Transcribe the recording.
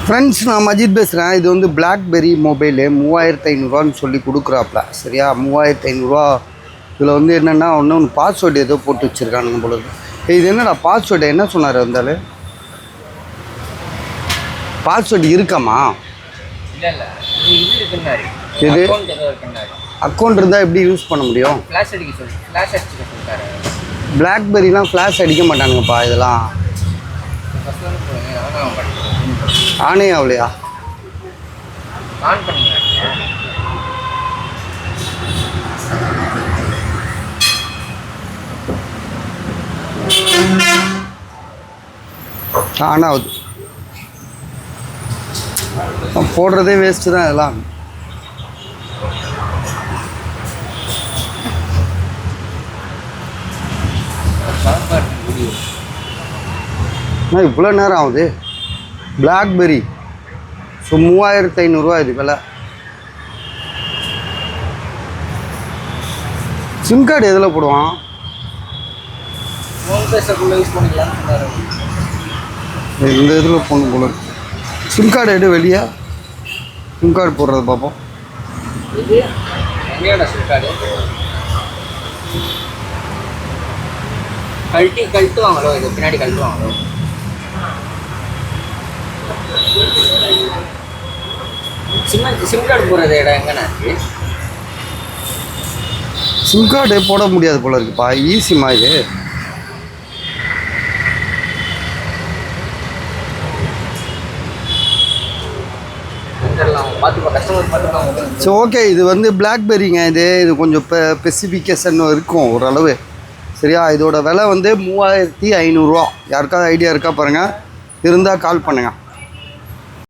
Friends, நான் மஜித் பேசுகிறேன். இது வந்து பிளாக்பெரி மொபைலு 3500 சொல்லி கொடுக்குறாப்புல. சரியா, 3500. இதில் வந்து என்னென்னா ஒன்று பாஸ்வேர்டு ஏதோ போட்டு வச்சுருக்கானுங்க போல இருக்கு. இது என்னடா பாஸ்வேர்டு என்ன சொன்னார் வந்தாலும்? பாஸ்வேர்டு இருக்காமா? இது அக்கௌண்ட் இருந்தால் எப்படி யூஸ் பண்ண முடியும்? பிளாக்பெரிலாம் ஃப்ளாஷ் அடிக்க மாட்டானுங்கப்பா. இதெல்லாம் ஆனே ஆகலையா? ஆன் ஆகுது. போடுறதே வேஸ்ட்டு தான் இதெல்லாம். இவ்வளோ நேரம் ஆகுது. பிளாக்பெரி 3500 இது விலை. சிம் கார்டு எதில் போடுவான்? இந்த இதில் போகணும் போல. சிம் கார்டு எடு வெளியே. சிம் கார்டு போடுறது பார்ப்போம். கழட்டுவாங்களோ? இது பின்னாடி கழட்டுவாங்களோ? சிம் கார்டு போடுறது இடம் எங்கண்ணா இருக்கு? சிம் கார்டு போட முடியாது போல இருக்குப்பா. ஈஸிமா இது. சரி, ஓகே. இது வந்து பிளாக்பெரிங்க. இது கொஞ்சம் ஸ்பெசிஃபிகேஷன் இருக்கும் ஓரளவு. சரியா, இதோட விலை வந்து 3500. யாருக்காவது ஐடியா இருக்கா பாருங்கள், இருந்தால் கால் பண்ணுங்கள்.